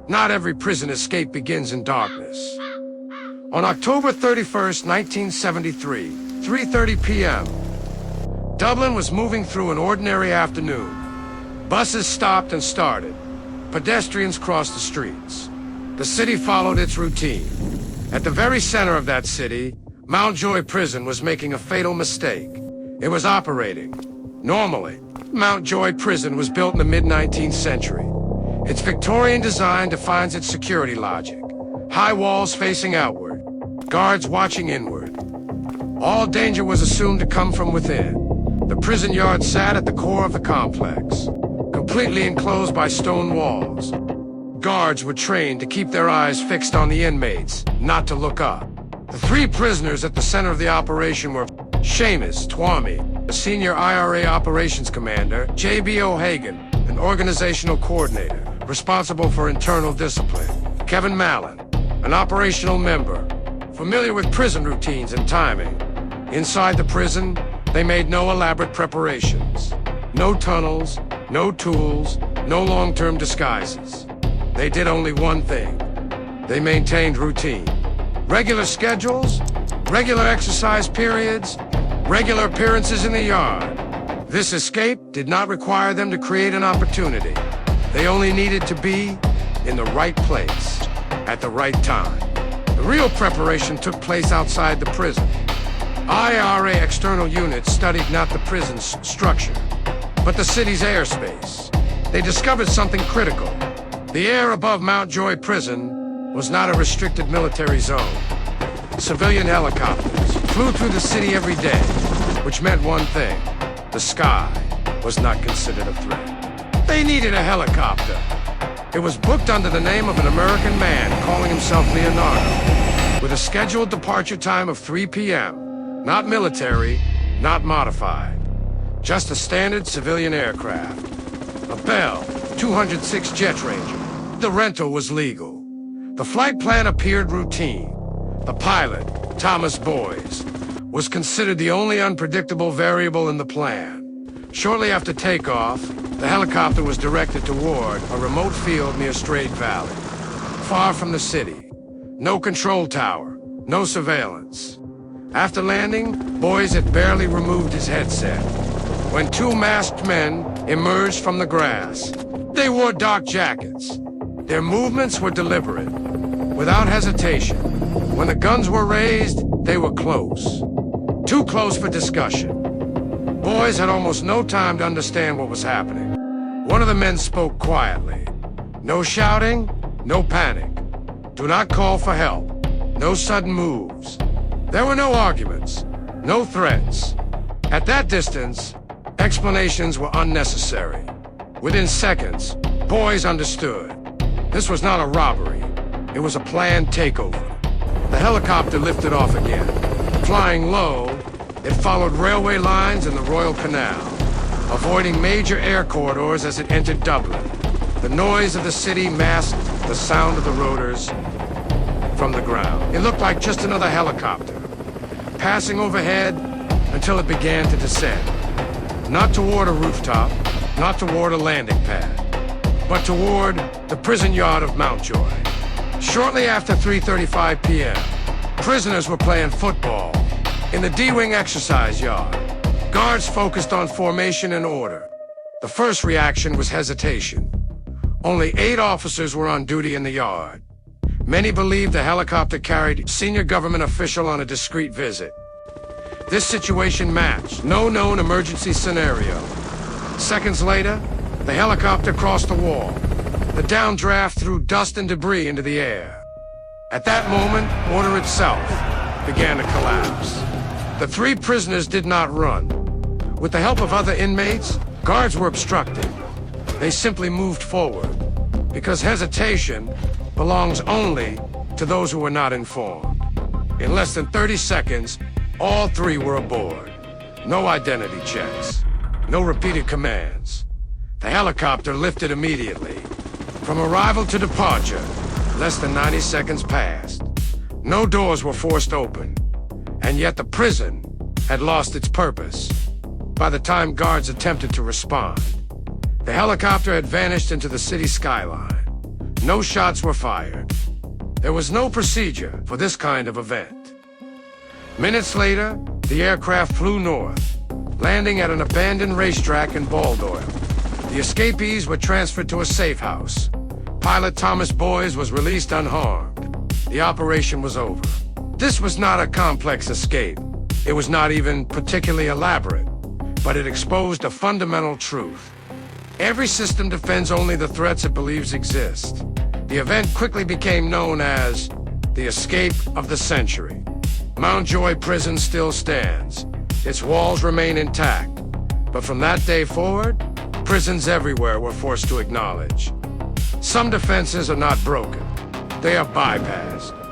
Not every prison escape begins in darkness. On October 31st, 1973, 3:30 p.m., Dublin was moving through an ordinary afternoon. Buses stopped and started. Pedestrians crossed the streets. The city followed its routine. At the very center of that city, Mountjoy Prison was making a fatal mistake. It was operating normally. Mountjoy Prison was built in the mid-19th century. Its Victorian design defines its security logic. High walls facing outward, guards watching inward. All danger was assumed to come from within. The prison yard sat at the core of the complex, completely enclosed by stone walls. Guards were trained to keep their eyes fixed on the inmates, not to look up. The three prisoners at the center of the operation were Seamus Twomey, a senior IRA operations commander, J.B. O'Hagan, an organizational coordinator, responsible for internal discipline, Kevin Mallon, an operational member, familiar with prison routines and timing. Inside the prison, they made no elaborate preparations. No tunnels, no tools, no long-term disguises. They did only one thing. They maintained routine. Regular schedules, regular exercise periods, regular appearances in the yard. This escape did not require them to create an opportunity. They only needed to be in the right place, at the right time. The real preparation took place outside the prison. IRA external units studied not the prison's structure, but the city's airspace. They discovered something critical. The air above Mountjoy Prison was not a restricted military zone. Civilian helicopters flew through the city every day, which meant one thing: the sky was not considered a threat. They needed a helicopter. It was booked under the name of an American man calling himself Leonardo, with a scheduled departure time of 3 p.m. Not military, not modified. Just a standard civilian aircraft. A Bell 206 Jet Ranger. The rental was legal. The flight plan appeared routine. The pilot, Thomas Boyes, was considered the only unpredictable variable in the plan. Shortly after takeoff, the helicopter was directed toward a remote field near Straight Valley, far from the city. No control tower, no surveillance. After landing, Boyes had barely removed his headset when two masked men emerged from the grass. They wore dark jackets. Their movements were deliberate, without hesitation. When the guns were raised, they were close. Too close for discussion. Boyes had almost no time to understand what was happening. One of the men spoke quietly. No shouting, no panic. Do not call for help. No sudden moves. There were no arguments, no threats. At that distance, explanations were unnecessary. Within seconds, Boyes understood. This was not a robbery. It was a planned takeover. The helicopter lifted off again. Flying low, it followed railway lines and the Royal Canal, avoiding major air corridors as it entered Dublin. The noise of the city masked the sound of the rotors from the ground. It looked like just another helicopter, passing overhead until it began to descend. Not toward a rooftop, not toward a landing pad, but toward the prison yard of Mountjoy. Shortly after 3:35 p.m., prisoners were playing football in the D-Wing exercise yard. Guards focused on formation and order. The first reaction was hesitation. Only 8 officers were on duty in the yard. Many believed the helicopter carried senior government official on a discreet visit. This situation matched no known emergency scenario. Seconds later, the helicopter crossed the wall. The downdraft threw dust and debris into the air. At that moment, order itself began to collapse. The 3 prisoners did not run. With the help of other inmates, guards were obstructed. They simply moved forward, because hesitation belongs only to those who were not informed. In less than 30 seconds, all 3 were aboard. No identity checks, no repeated commands. The helicopter lifted immediately. From arrival to departure, less than 90 seconds passed. No doors were forced open, and yet the prison had lost its purpose. By the time guards attempted to respond, the helicopter had vanished into the city skyline. No shots were fired. There was no procedure for this kind of event. Minutes later, the aircraft flew north, landing at an abandoned racetrack in Baldoyle. The escapees were transferred to a safe house. Pilot Thomas Boys was released unharmed. The operation was over. This was not a complex escape. It was not even particularly elaborate, but it exposed a fundamental truth. Every system defends only the threats it believes exist. The event quickly became known as the escape of the century. Mountjoy Prison still stands. Its walls remain intact. But from that day forward, prisons everywhere were forced to acknowledge. Some defenses are not broken. They are bypassed.